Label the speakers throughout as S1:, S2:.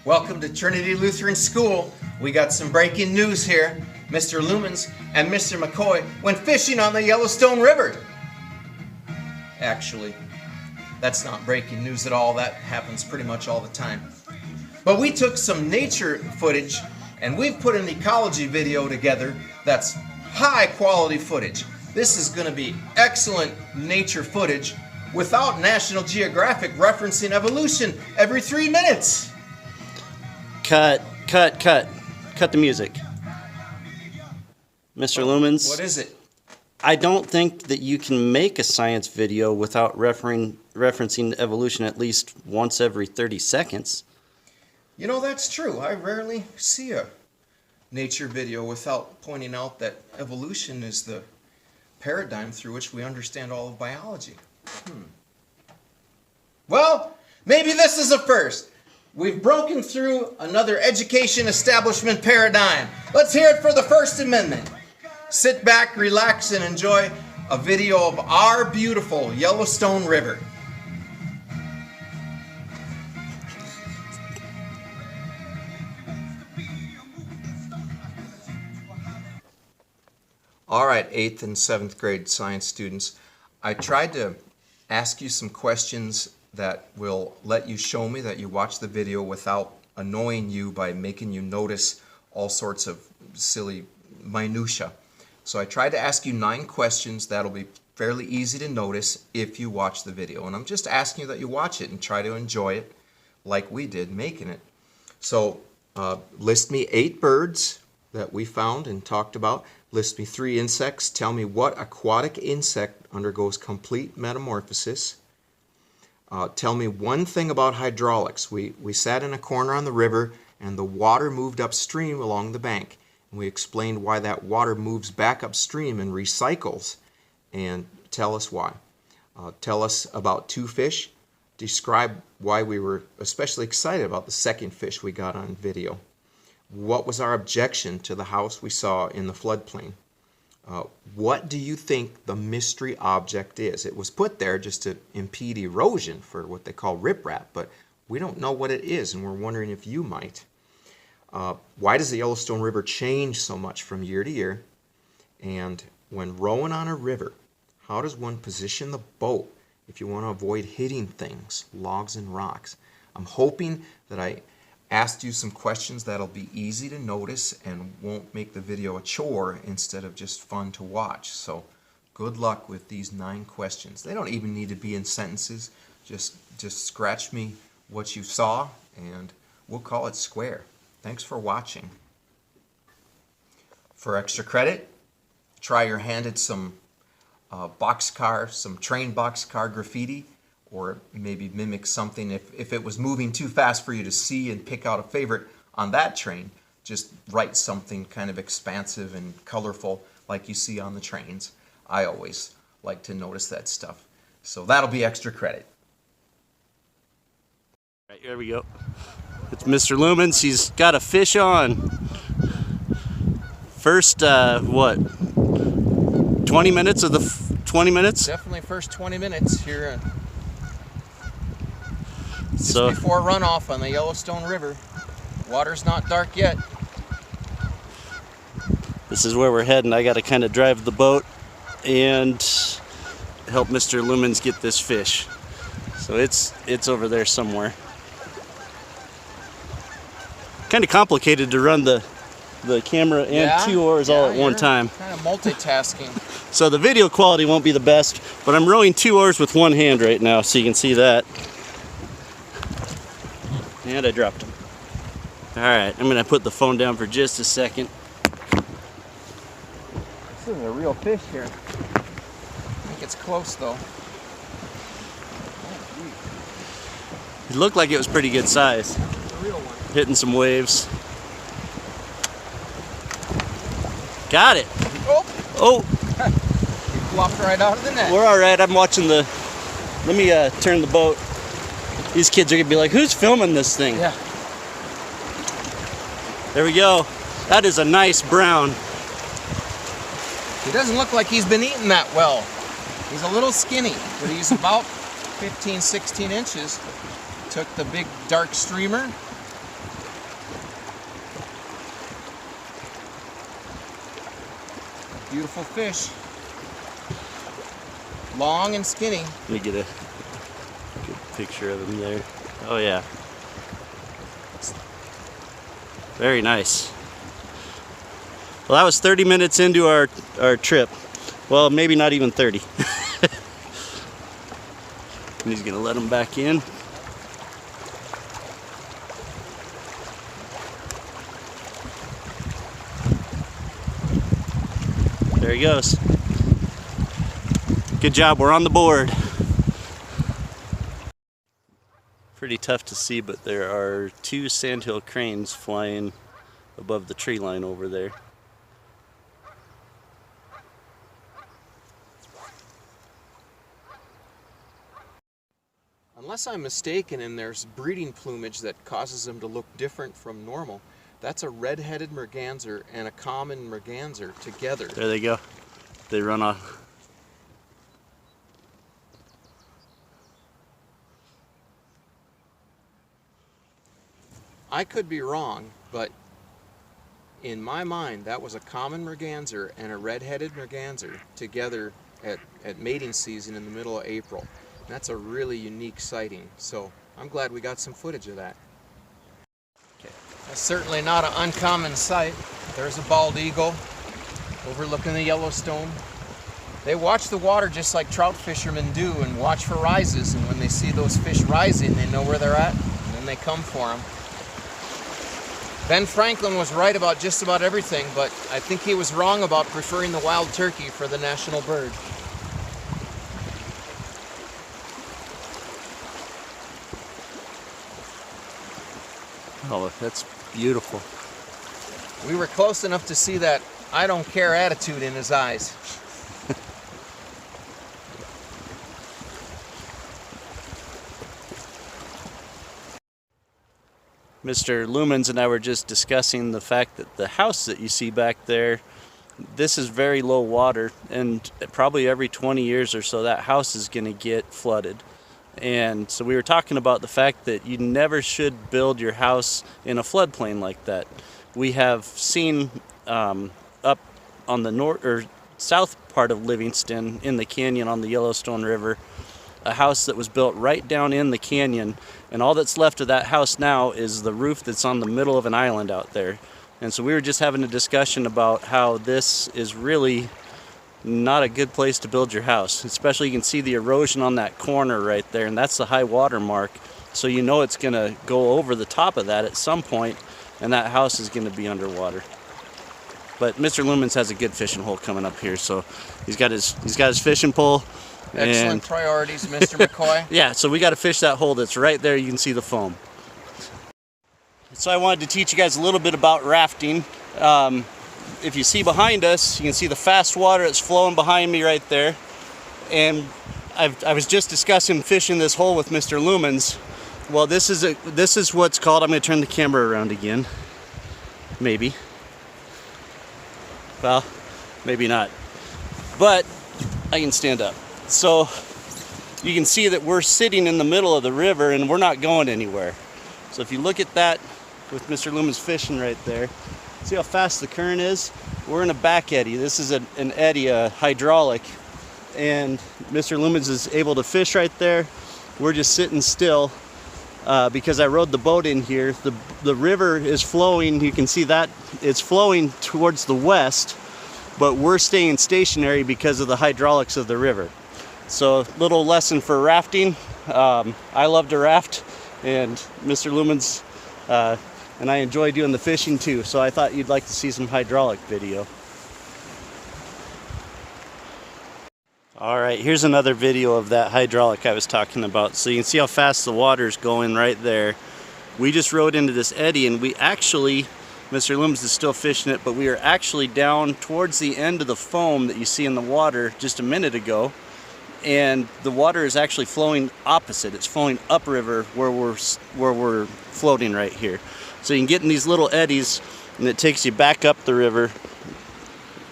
S1: Welcome to Trinity Lutheran School. We got some breaking news here. Mr. Loomans and Mr. McCoy went fishing on the Yellowstone River. Actually, that's not breaking news at all. That happens pretty much all the time. But we took some nature footage and we've put an ecology video together that's high quality footage. This is going to be excellent nature footage without National Geographic referencing evolution every 3 minutes.
S2: Cut the music. Mr. Loomans.
S1: What is it?
S2: I don't think that you can make a science video without referencing evolution at least once every 30 seconds.
S1: You know, that's true. I rarely see a nature video without pointing out that evolution is the paradigm through which we understand all of biology. Well, maybe this is a first. We've broken through another education establishment paradigm. Let's hear it for the First Amendment. Sit back, relax, and enjoy a video of our beautiful Yellowstone River. All right, 8th and 7th grade science students, I tried to ask you some questions that will let you show me that you watched the video without annoying you by making you notice all sorts of silly minutia. So I tried to ask you 9 questions that'll be fairly easy to notice if you watch the video. And I'm just asking you that you watch it and try to enjoy it like we did making it. So list me 8 birds that we found and talked about. List me 3 insects. Tell me what aquatic insect undergoes complete metamorphosis. Tell me one thing about hydraulics. We sat in a corner on the river and the water moved upstream along the bank. And we explained why that water moves back upstream and recycles. And tell us why. Tell us about 2 fish. Describe why we were especially excited about the second fish we got on video. What was our objection to the house we saw in the floodplain? What do you think the mystery object is? It was put there just to impede erosion for what they call riprap, but we don't know what it is, and we're wondering if you might. Why does the Yellowstone River change so much from year to year? And when rowing on a river, how does one position the boat if you want to avoid hitting things, logs and rocks? I'm hoping that I asked you some questions that'll be easy to notice and won't make the video a chore instead of just fun to watch. So good luck with these 9 questions. They don't even need to be in sentences. Just scratch me what you saw and we'll call it square. Thanks for watching. For extra credit, try your hand at some boxcar, some train boxcar graffiti, or maybe mimic something. If it was moving too fast for you to see and pick out a favorite on that train, just write something kind of expansive and colorful like you see on the trains. I always like to notice that stuff. So that'll be extra credit.
S2: All right, here we go. It's Mr. Loomans. He's got a fish on. First, what? 20 minutes of the 20 minutes?
S1: Definitely first 20 minutes here. Just
S2: So
S1: before runoff on the Yellowstone River. Water's not dark yet.
S2: this is where we're heading. I got to kind of drive the boat and help Mr. Loomans get this fish. So it's over there somewhere. Kind of complicated to run the camera and 2 oars all at one time.
S1: Kind of multitasking.
S2: So the video quality won't be the best, but I'm rowing 2 oars with 1 hand right now, so you can see that. And I dropped him. Alright, I'm going to put the phone down for just a second.
S1: This is a real fish here. I think it's close though.
S2: It looked like it was pretty good size.
S1: It's a real one.
S2: Hitting some waves. Got it! Oh!
S1: He flopped right out of the net.
S2: We're alright, I'm watching the... Let me turn the boat. These kids are going to be like, who's filming this thing?
S1: Yeah.
S2: There we go. That is a nice brown.
S1: He doesn't look like he's been eating that well. He's a little skinny, but he's about 15, 16 inches. Took the big dark streamer, Beautiful fish. Long and skinny.
S2: Let me get a good picture of him there. Oh yeah. Very nice. Well, that was 30 minutes into our trip. Well, maybe not even 30. And he's gonna let him back in. There he goes. Good job, we're on the board. Pretty tough to see, but there are 2 sandhill cranes flying above the tree line over there.
S1: Unless I'm mistaken and there's breeding plumage that causes them to look different from normal, that's a red-headed merganser and a common merganser together.
S2: There they go. They run off.
S1: I could be wrong, but in my mind that was a common merganser and a red-headed merganser together at mating season in the middle of April. And that's a really unique sighting, so I'm glad we got some footage of that.
S2: Okay.
S1: That's certainly not an uncommon sight. There's a bald eagle overlooking the Yellowstone. They watch the water just like trout fishermen do and watch for rises, and when they see those fish rising, they know where they're at, and then they come for them. Ben Franklin was right about just about everything, but I think he was wrong about preferring the wild turkey for the national bird.
S2: Oh, that's beautiful.
S1: We were close enough to see that I don't care attitude in his eyes.
S2: Mr. Loomans and I were just discussing the fact that the house that you see back there, this is very low water, and probably every 20 years or so that house is going to get flooded. And so we were talking about the fact that you never should build your house in a floodplain like that. We have seen up on the north or south part of Livingston in the canyon on the Yellowstone River, a house that was built right down in the canyon, and all that's left of that house now is the roof that's on the middle of an island out there. And so we were just having a discussion about how this is really not a good place to build your house. Especially, you can see the erosion on that corner right there, and that's the high water mark. So you know it's gonna go over the top of that at some point, and that house is gonna be underwater. But Mr. Loomans has a good fishing hole coming up here, so he's got his fishing pole.
S1: Excellent priorities, Mr. McCoy.
S2: Yeah, so we got to fish that hole that's right there. You can see the foam. So I wanted to teach you guys a little bit about rafting. If you see behind us, you can see the fast water that's flowing behind me right there. And I was just discussing fishing this hole with Mr. Loomans. Well, this is what's called, I'm going to turn the camera around again. Maybe. Well, maybe not. But I can stand up. So you can see that we're sitting in the middle of the river and we're not going anywhere. So if you look at that with Mr. Loomans fishing right there, see how fast the current is? We're in a back eddy. This is an eddy, a hydraulic, and Mr. Loomans is able to fish right there. We're just sitting still because I rode the boat in here. The river is flowing. You can see that it's flowing towards the west, but we're staying stationary because of the hydraulics of the river. So, little lesson for rafting. I love to raft, and Mr. Loomans and I enjoy doing the fishing too. So I thought you'd like to see some hydraulic video. All right, here's another video of that hydraulic I was talking about. So you can see how fast the water's going right there. We just rode into this eddy, and we actually, Mr. Loomans is still fishing it, but we are actually down towards the end of the foam that you see in the water just a minute ago. And the water is actually flowing opposite. It's flowing upriver where we're floating right here. So you can get in these little eddies, and it takes you back up the river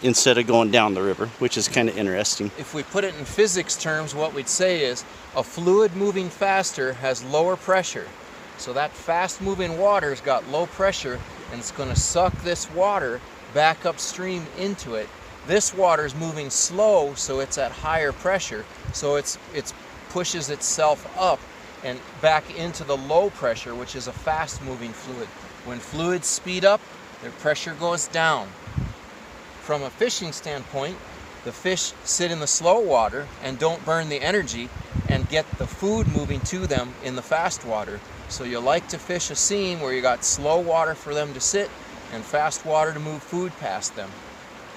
S2: instead of going down the river, which is kind of interesting.
S1: If we put it in physics terms, what we'd say is a fluid moving faster has lower pressure. So that fast moving water's got low pressure, and it's going to suck this water back upstream into it, This water is moving slow, so it's at higher pressure, so it pushes itself up and back into the low pressure, which is a fast moving fluid. When fluids speed up, their pressure goes down. From a fishing standpoint, the fish sit in the slow water and don't burn the energy and get the food moving to them in the fast water. So you like to fish a scene where you got slow water for them to sit and fast water to move food past them.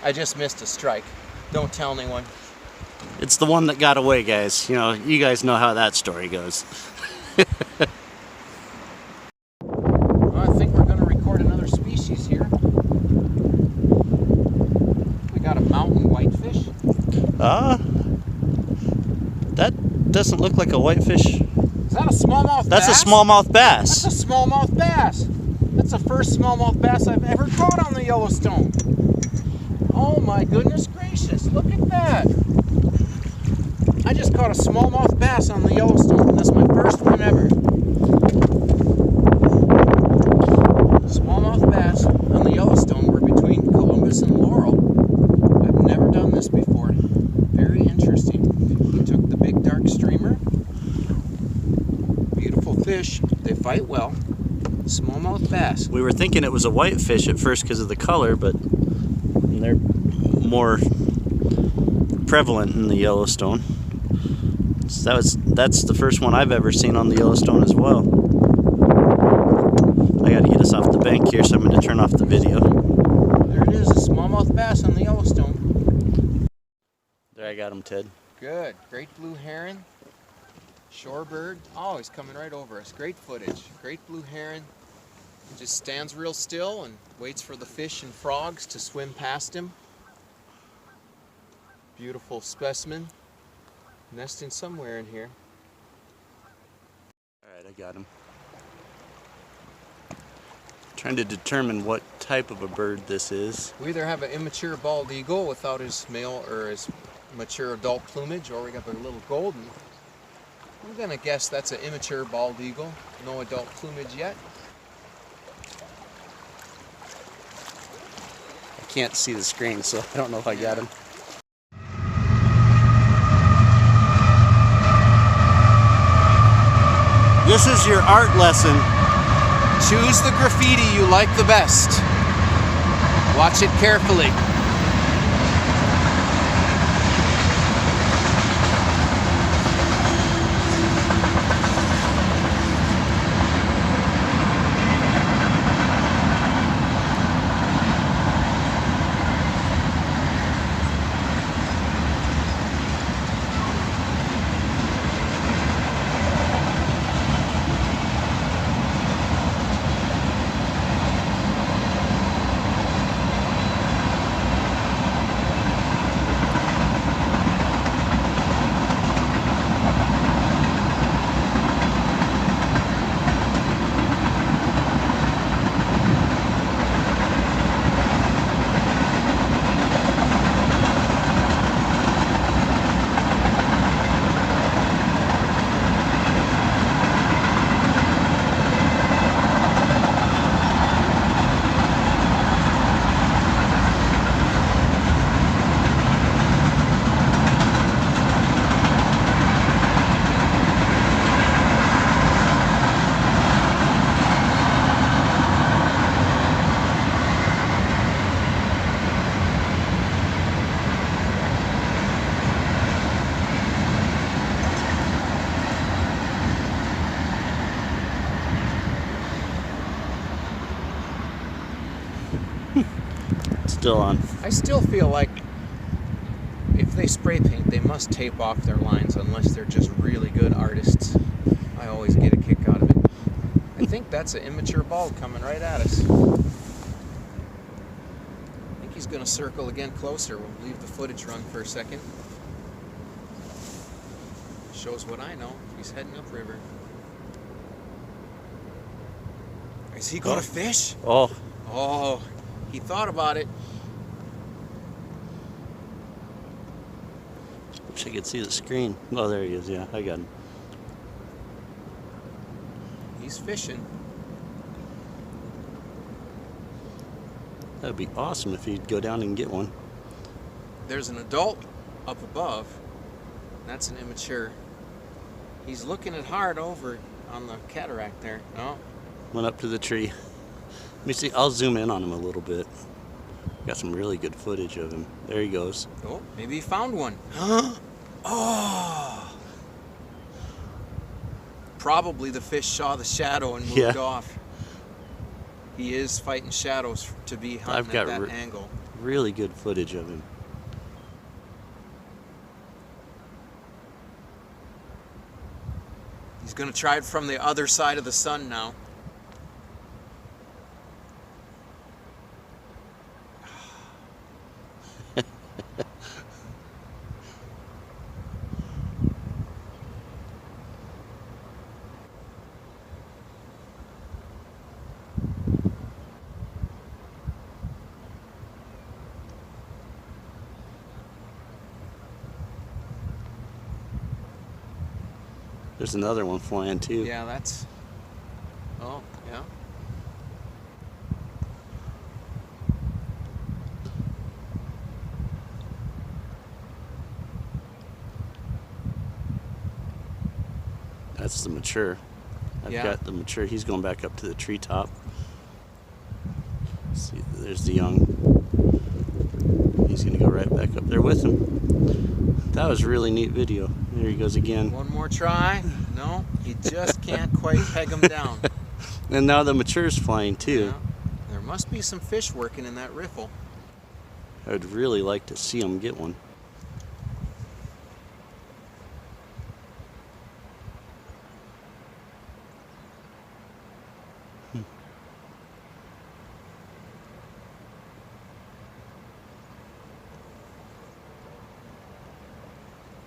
S1: I just missed a strike. Don't tell anyone.
S2: It's the one that got away, guys. You know, you guys know how that story goes.
S1: Well, I think we're going to record another species here. We got a mountain whitefish.
S2: That doesn't look like a whitefish.
S1: Is that a smallmouth bass?
S2: That's a smallmouth bass.
S1: That's a smallmouth bass. That's the first smallmouth bass I've ever caught on the Yellowstone. Oh my goodness gracious, look at that. I just caught a smallmouth bass on the Yellowstone. That's my first one ever. Smallmouth bass on the Yellowstone. We're between Columbus and Laurel. I've never done this before. Very interesting. We took the big dark streamer. Beautiful fish. They fight well. Smallmouth bass.
S2: We were thinking it was a whitefish at first because of the color, but they're more prevalent in the Yellowstone. So that's the first one I've ever seen on the Yellowstone as well. I got to get us off the bank here, so I'm going to turn off the video.
S1: There it is, a smallmouth bass on the Yellowstone.
S2: There, I got him, Ted.
S1: Good. Great blue heron. Shorebird. Oh, he's coming right over us. Great footage. Great blue heron. He just stands real still and waits for the fish and frogs to swim past him. Beautiful specimen. Nesting somewhere in here.
S2: Alright, I got him. Trying to determine what type of a bird this is.
S1: We either have an immature bald eagle without his male or his mature adult plumage, or we got a little golden. I'm gonna guess that's an immature bald eagle. No adult plumage yet.
S2: I can't see the screen, so I don't know if I got him. This is your art lesson.
S1: Choose the graffiti you like the best. Watch it carefully.
S2: Still on.
S1: I still feel like if they spray paint, they must tape off their lines unless they're just really good artists. I always get a kick out of it. I think that's an immature bald coming right at us. I think he's going to circle again closer. We'll leave the footage run for a second. Shows what I know. He's heading upriver. Is he going to fish?
S2: Oh.
S1: Oh, he thought about it.
S2: Wish I could see the screen. Oh, there he is. Yeah, I got him.
S1: He's fishing.
S2: That would be awesome if he'd go down and get one.
S3: there's an adult up above. That's an immature. He's looking it hard over on the cataract there. No.
S2: Went up to the tree. Let me see. I'll zoom in on him a little bit. Got some really good footage of him. There he goes.
S3: Oh, maybe he found one. Oh. Probably the fish saw the shadow and moved off. He is fighting shadows to be hunting at that angle.
S2: Really good footage of him.
S3: He's going to try it from the other side of the sun now.
S2: There's another one flying too.
S3: Yeah, that's... Oh, yeah.
S2: That's the mature. I've got the mature. He's going back up to the treetop. See, there's the young. He's going to go right back up there with him. That was a really neat video. There he goes again.
S3: One more try. No, he just can't quite peg him down.
S2: And now the mature's flying too.
S3: Yeah. There must be some fish working in that riffle.
S2: I would really like to see him get one.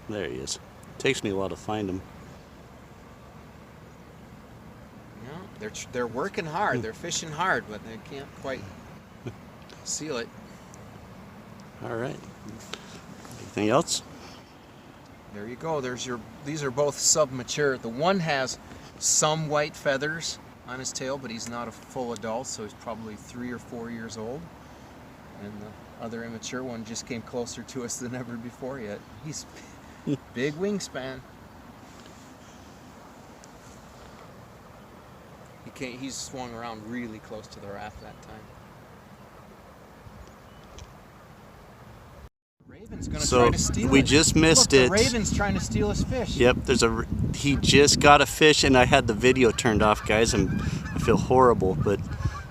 S2: There he is. Takes me a while to find him.
S3: Yeah, they're working hard. They're fishing hard, but they can't quite seal it.
S2: All right. Anything else?
S3: There you go. These are both sub-mature. The one has some white feathers on his tail, but he's not a full adult, so he's probably 3 or 4 years old. And the other immature one just came closer to us than ever before yet. He's big wingspan. He's swung around really close to the raft that time. Raven's gonna try to steal it.
S2: We just missed it.
S3: The Raven's trying to steal his fish.
S2: Yep, he just got a fish, and I had the video turned off, guys, and I feel horrible, but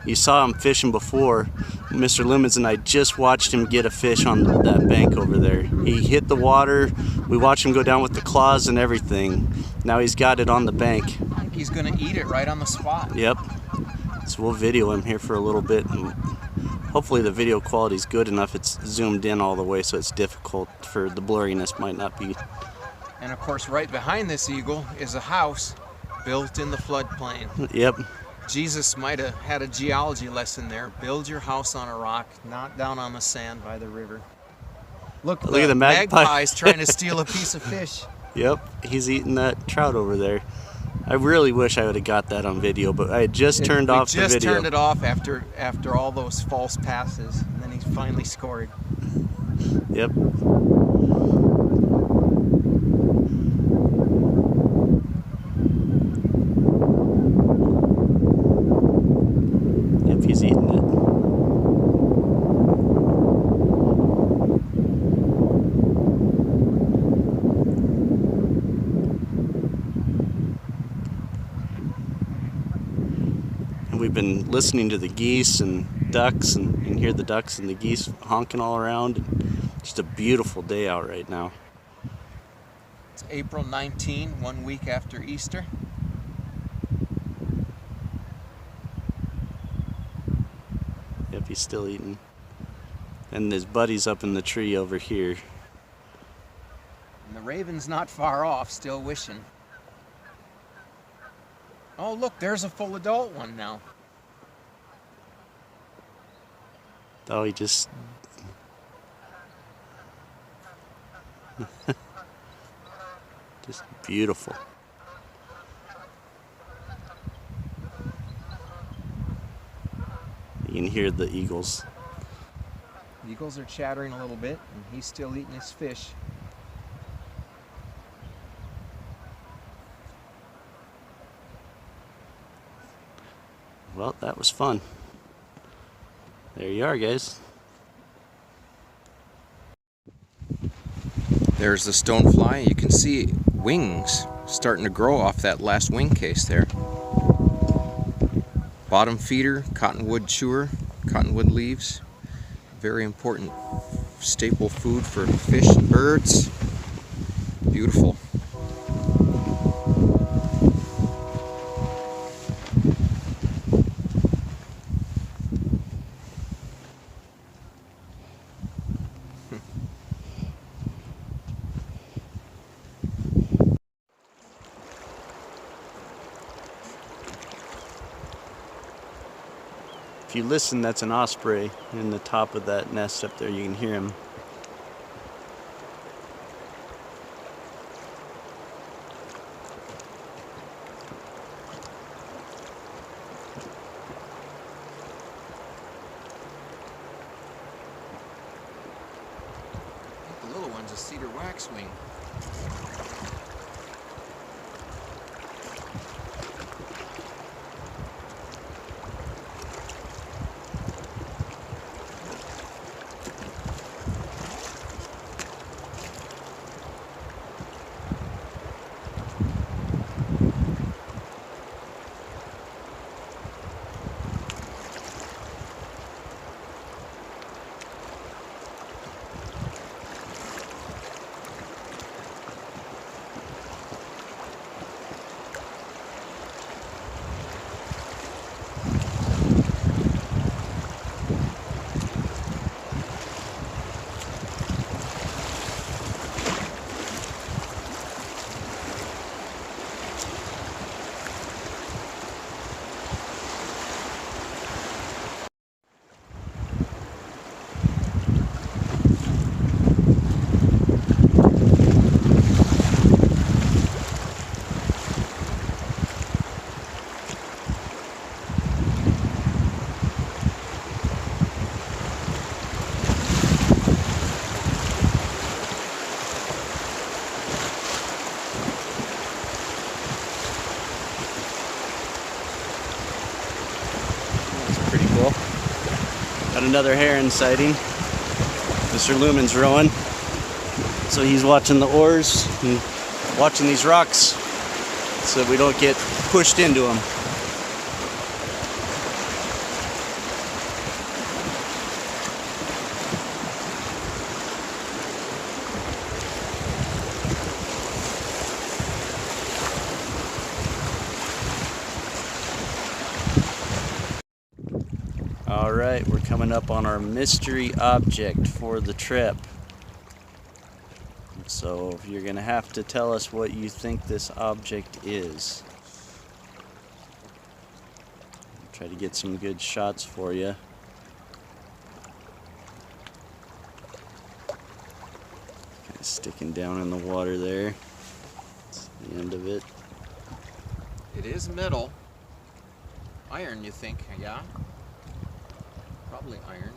S2: you saw him fishing before. Mr. Loomans and I just watched him get a fish on that bank over there. He hit the water. We watched him go down with the claws and everything. Now he's got it on the bank.
S3: He's gonna eat it right on the spot.
S2: Yep. So we'll video him here for a little bit, and hopefully the video quality is good enough. It's zoomed in all the way, so it's difficult for the blurriness might not be.
S3: And of course, right behind this eagle is a house built in the floodplain.
S2: Yep.
S3: Jesus might have had a geology lesson there. Build your house on a rock, not down on the sand by the river. Look at the magpie's trying to steal a piece of fish.
S2: Yep, he's eating that trout over there. I really wish I would have got that on video, but I had just turned off the video.
S3: We just turned it off after all those false passes, and then he finally scored.
S2: Yep. Yep, he's eating it. We've been listening to the geese and ducks, and you can hear the ducks and the geese honking all around. Just a beautiful day out right now.
S3: It's April 19, 1 week after Easter.
S2: Yep, he's still eating. And his buddy's up in the tree over here.
S3: And the raven's not far off, still wishing. Oh, look, there's a full adult one now.
S2: Oh, he just... just beautiful. You can hear the eagles.
S3: Eagles are chattering a little bit, and he's still eating his fish.
S2: Well, that was fun. There you are, guys.
S1: There's the stonefly. You can see wings starting to grow off that last wing case there. Bottom feeder, cottonwood chewer, cottonwood leaves. Very important staple food for fish and birds. Beautiful.
S2: If you listen, that's an osprey in the top of that nest up there. You can hear him.
S3: The little one's a cedar waxwing.
S2: Pretty cool. Got another heron sighting. Mr. Loomans rowing. So he's watching the oars and watching these rocks so we don't get pushed into them. All right, we're coming up on our mystery object for the trip. So you're gonna have to tell us what you think this object is. Try to get some good shots for you. Kind of sticking down in the water there. That's the end of it.
S3: It is metal. Iron, you think? Yeah? Probably iron.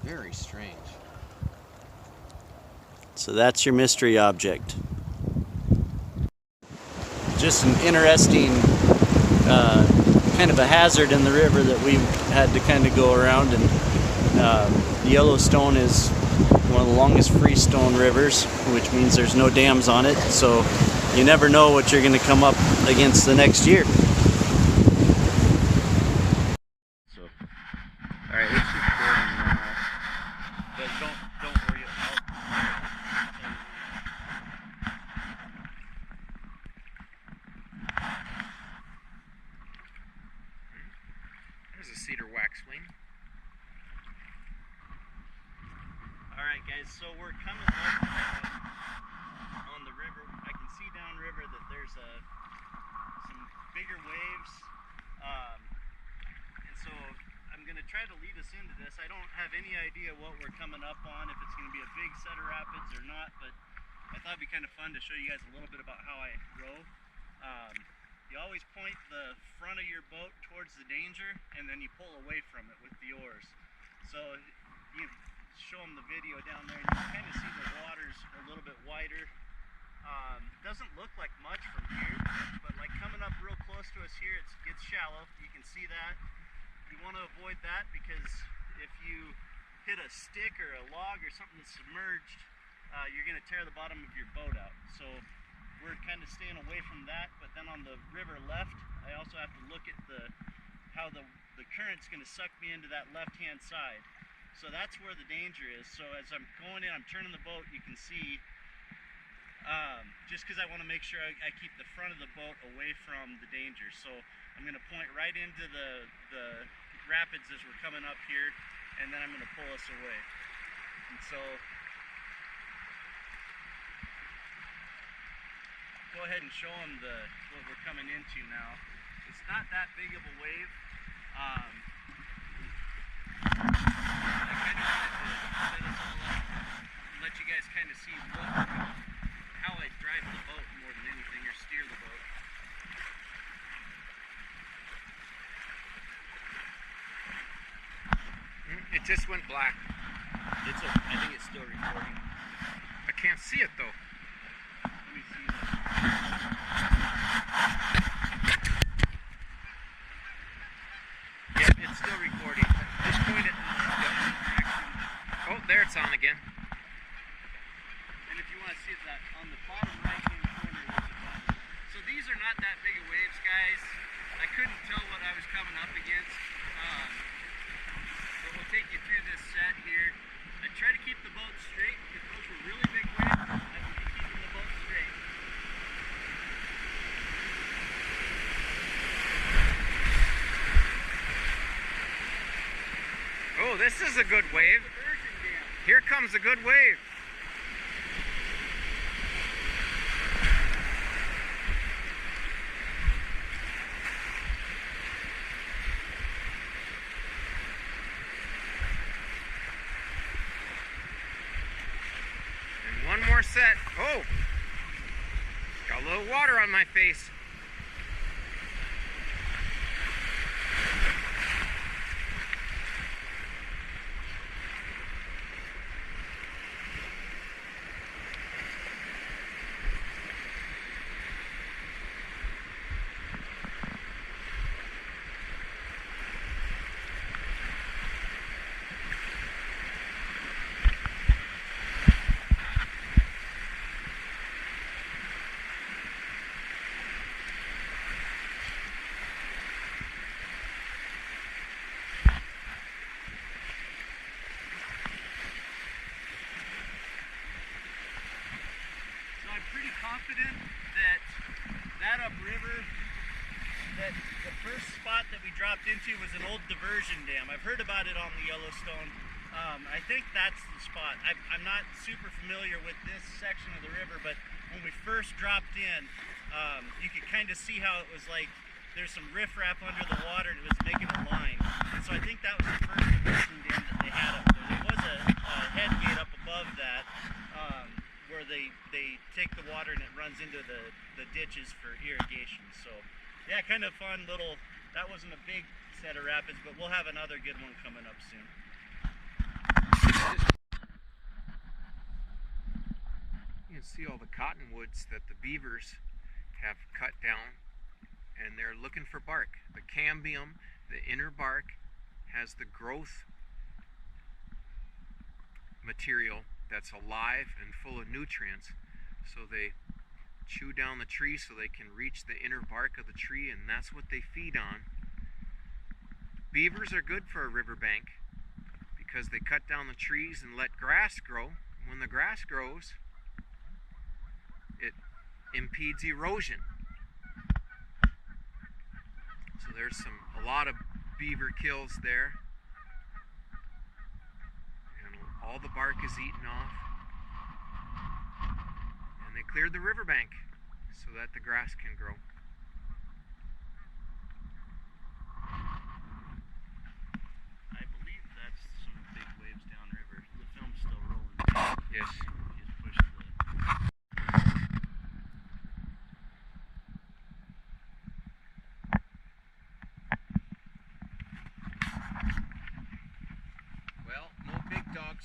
S3: Very strange.
S2: So that's your mystery object. Just an interesting kind of a hazard in the river that we had to kind of go around. And the Yellowstone is one of the longest freestone rivers, which means there's no dams on it. So you never know what you're going to come up against the next year. So, all right, let's just go now. But don't worry about.
S3: There's a cedar waxwing.
S2: Alright guys, so we're coming up on the river. I can see downriver that there's some bigger waves. And so I'm going to try to lead us into this. I don't have any idea what we're coming up on, if it's going to be a big set of rapids or not, but I thought it'd be kind of fun to show you guys a little bit about how I row. You always point the front of your boat towards the danger, and then you pull away from it with the oars. So you show them the video down there, and you kind of see the water's a little bit wider. Doesn't look like much from here, but like coming up real close to us here, it gets shallow. You can see that. You want to avoid that because if you hit a stick or a log or something that's submerged, you're going to tear the bottom of your boat out. So we're kind of staying away from that. But then on the river left, I also have to look at how the current's going to suck me into that left-hand side. So that's where the danger is. So as I'm going in, I'm turning the boat, you can see, just because I want to make sure I keep the front of the boat away from the danger. So I'm going to point right into the rapids as we're coming up here, and then I'm going to pull us away. And so go ahead and show them what we're coming into now. It's not that big of a wave. I kind of wanted to set us all up and let you guys kind of see how I drive the boat more than anything, or steer the boat.
S3: It just went black.
S2: I think it's still recording.
S3: I can't see it though.
S2: Let me see. Yeah, it's still recording. Just point it in the direction.
S3: Oh, there it's on again.
S2: And if you want to see that, on the bottom right-hand corner there's a button. So these are not that big of waves, guys. I couldn't tell what I was coming up against. But we'll take you through this set here. I try to keep the boat straight. If those were really big waves, I would be keeping the boat straight.
S3: Oh, this is a good wave. Here comes a good wave. And one more set. Oh, got a little water on my face.
S2: Confident that upriver, that the first spot that we dropped into was an old diversion dam. I've heard about it on the Yellowstone. I think that's the spot. I'm not super familiar with this section of the river, but when we first dropped in, you could kind of see how it was like there's some riffraff under the water and it was making a line. And so I think that was the first diversion dam that they had up there. There was a head gate up above that, where they take the water and it runs into the ditches for irrigation. So yeah, kind of fun little, that wasn't a big set of rapids, but we'll have another good one coming up soon.
S3: You can see all the cottonwoods that the beavers have cut down, and they're looking for bark. The cambium, the inner bark, has the growth material that's alive and full of nutrients. So they chew down the tree so they can reach the inner bark of the tree, and that's what they feed on. Beavers are good for a riverbank because they cut down the trees and let grass grow. When the grass grows, it impedes erosion. So there's a lot of beaver kills there. And all the bark is eaten off. And they cleared the riverbank so that the grass can grow.
S2: I believe that's some big waves downriver. The film's still rolling.
S3: Yes.
S2: Just push the...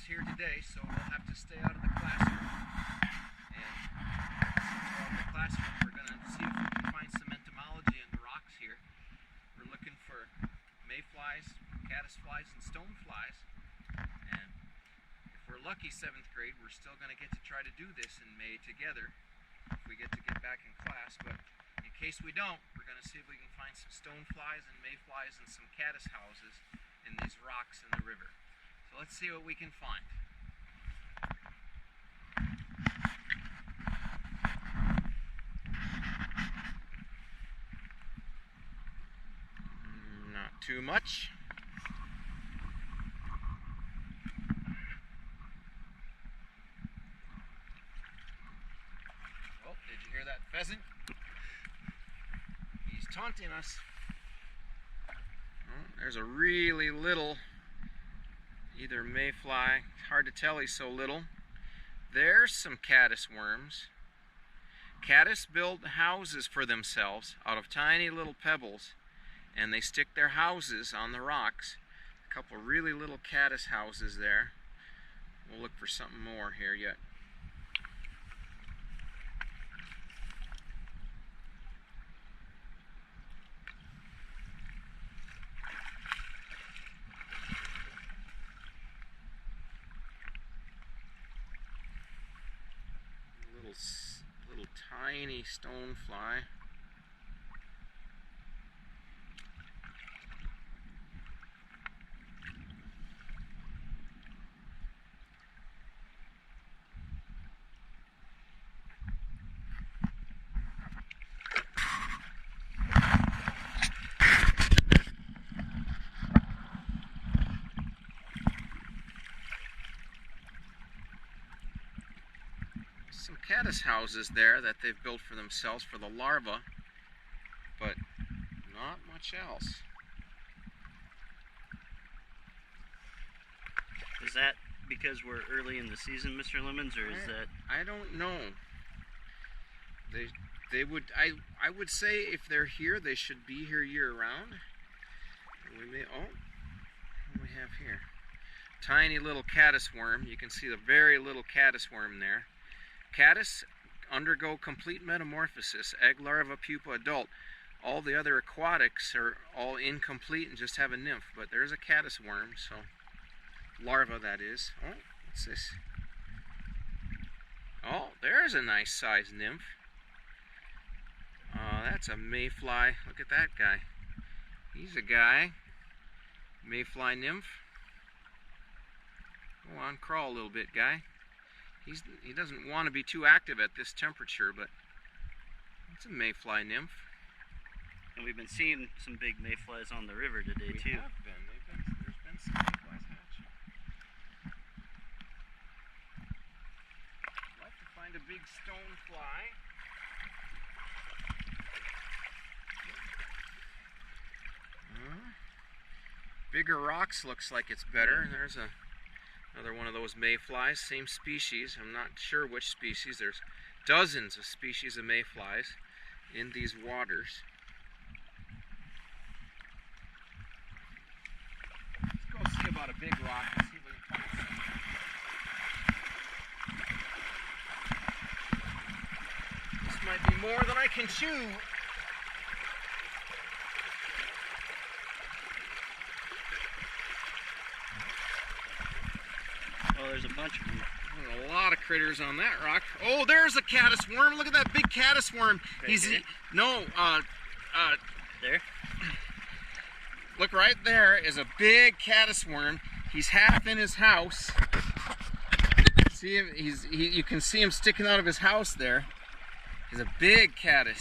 S3: here today, so we'll have to stay out of the classroom. And out of the classroom, we're going to see if we can find some entomology in the rocks here. We're looking for mayflies, caddisflies, and stoneflies. And if we're lucky, 7th grade, we're still going to get to try to do this in May together if we get to get back in class. But in case we don't, we're going to see if we can find some stoneflies and mayflies and some caddis houses in these rocks in the river. So let's see what we can find. Not too much. Oh, did you hear that pheasant? He's taunting us. Oh, there's a really little, either mayfly, hard to tell, he's so little. There's some caddis worms. Caddis build houses for themselves out of tiny little pebbles, and they stick their houses on the rocks. A couple really little caddis houses there. We'll look for something more here yet. Little tiny stonefly. Some caddis houses there that they've built for themselves for the larvae, but not much else.
S2: Is that because we're early in the season, Mr. Loomans, or is that?
S3: I don't know. They would I would say if they're here, they should be here year round. We may what do we have here? Tiny little caddis worm. You can see the very little caddis worm there. Caddis undergo complete metamorphosis, egg, larva, pupa, adult. All the other aquatics are all incomplete and just have a nymph, but there's a caddis worm, so larva that is. Oh, what's this? Oh, there's a nice sized nymph. That's a mayfly. Look at that guy. He's a guy. Mayfly nymph. Go on, crawl a little bit, guy. He doesn't want to be too active at this temperature, but it's a mayfly nymph.
S2: And we've been seeing some big mayflies on the river today, too.
S3: We have been. There's been some mayflies hatching. I'd like to find a big stonefly. Bigger rocks looks like it's better. There's another one of those mayflies, same species. I'm not sure which species. There's dozens of species of mayflies in these waters. Let's go see about a big rock and see if we can find some. This might be more than I can chew.
S2: Oh, there's a bunch of them.
S3: A lot of critters on that rock. Oh, there's a caddis worm. Look at that big caddis worm.
S2: There?
S3: Look, right there is a big caddis worm. He's half in his house. See him? You can see him sticking out of his house there. He's a big caddis.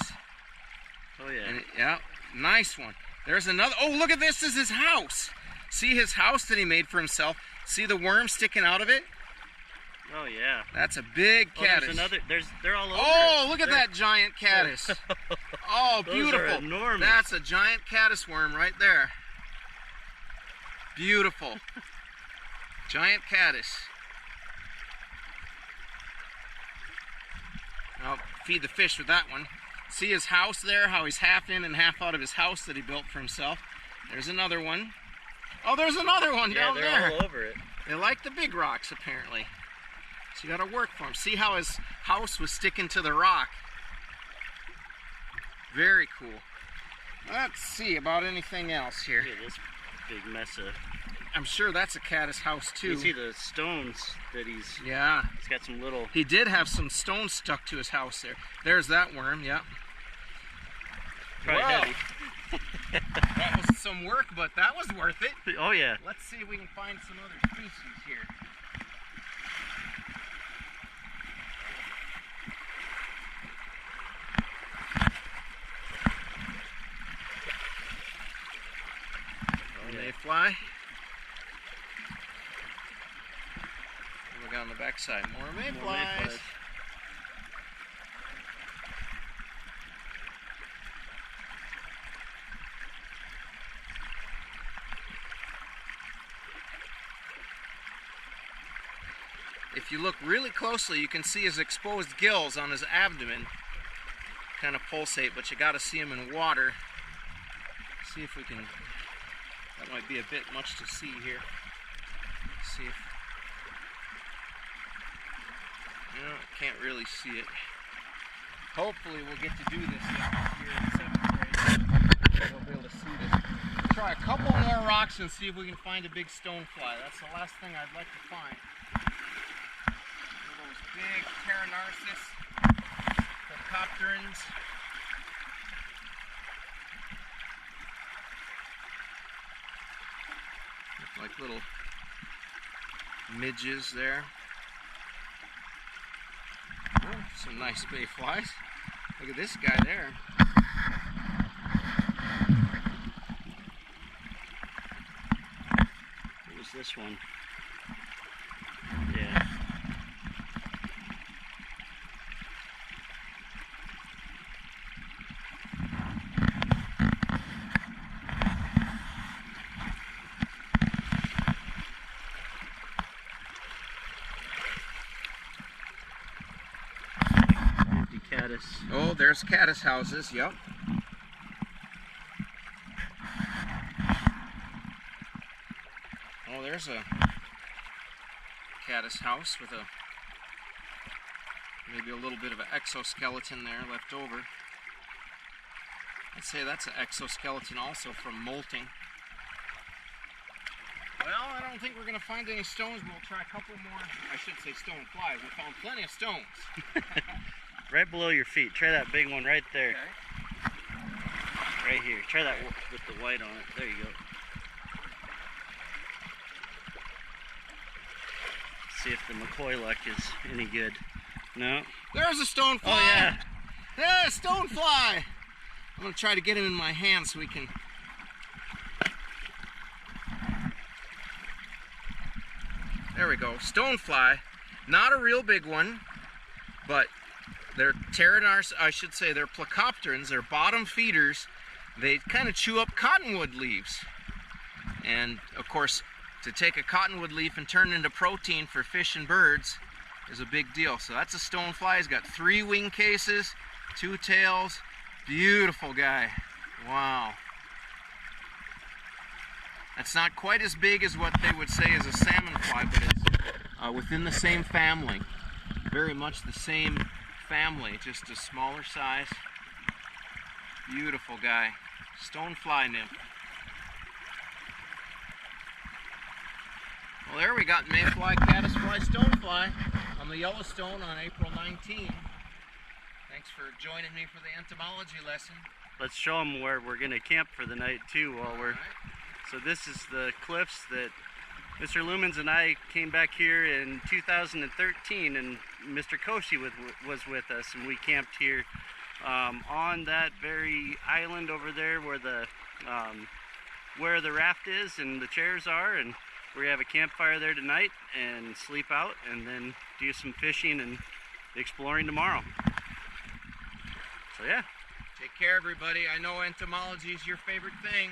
S2: Oh yeah.
S3: And, yeah, nice one. There's another. Oh, look at this. This is his house. See his house that he made for himself. See the worm sticking out of it?
S2: Oh yeah.
S3: That's a big caddis.
S2: There's another. They're all over.
S3: Oh, look at that giant caddis. Oh, beautiful.
S2: Those are enormous.
S3: That's a giant caddis worm right there. Beautiful. Giant caddis. I'll feed the fish with that one. See his house there, how he's half in and half out of his house that he built for himself. There's another one. Oh, there's another one down there.
S2: Yeah, they're all over it.
S3: They like the big rocks, apparently. So you gotta work for them. See how his house was sticking to the rock? Very cool. Let's see about anything else here.
S2: Look at this big mess of...
S3: I'm sure that's a caddis house too.
S2: You see the stones that he's...
S3: Yeah.
S2: He's got some little...
S3: He did have some stones stuck to his house there. There's that worm, yep.
S2: Probably
S3: Wow.
S2: heavy.
S3: That was some work, but that was worth it.
S2: Oh yeah.
S3: Let's see if we can find some other species here. Mayfly. What do we got on the backside? More mayflies. If you look really closely, you can see his exposed gills on his abdomen kind of pulsate, but you got to see him in water. See if we can. That might be a bit much to see here. Let's see if. No, can't really see it. Hopefully, we'll get to do this here in 7th grade. We'll be able to see this. Try a couple more rocks and see if we can find a big stonefly. That's the last thing I'd like to find. Those big Pteronarcis, Plecopterans. Look like little midges there. Oh, some nice mayflies. Look at this guy there.
S2: What was this one? Yeah. Caddis.
S3: Oh, there's caddis houses, yep. Oh, there's a caddis house with maybe a little bit of an exoskeleton there left over. I'd say that's an exoskeleton also from molting. Well, I don't think we're going to find any stones, but we'll try a couple more. I should say stone flies. We found plenty of stones.
S2: Right below your feet. Try that big one right there.
S3: Okay.
S2: Right here. Try that with the white on it. There you go. See if the McCoy luck is any good. No?
S3: There's a stonefly!
S2: Oh yeah!
S3: Yeah, stonefly! I'm going to try to get him in my hand so we can... There we go. Stonefly. Not a real big one, but they're pteronarcis, I should say, they're plecopterans, they're bottom feeders. They kind of chew up cottonwood leaves. And of course, to take a cottonwood leaf and turn it into protein for fish and birds is a big deal. So that's a stonefly. He's got 3 wing cases, 2 tails. Beautiful guy. Wow. That's not quite as big as what they would say is a salmon fly, but it's within the same family. Very much the same family, just a smaller size. Beautiful guy. Stonefly nymph. Well, there we got mayfly, caddisfly, stonefly on the Yellowstone on April 19. Thanks for joining me for the entomology lesson.
S2: Let's show them where we're going to camp for the night too while we're...
S3: All right.
S2: So this is the cliffs that Mr. Loomans and I came back here in 2013, and Mr. Koshi was with us, and we camped here on that very island over there where the raft is and the chairs are, and we're gonna have a campfire there tonight and sleep out, and then do some fishing and exploring tomorrow. So yeah.
S3: Take care, everybody. I know entomology is your favorite thing.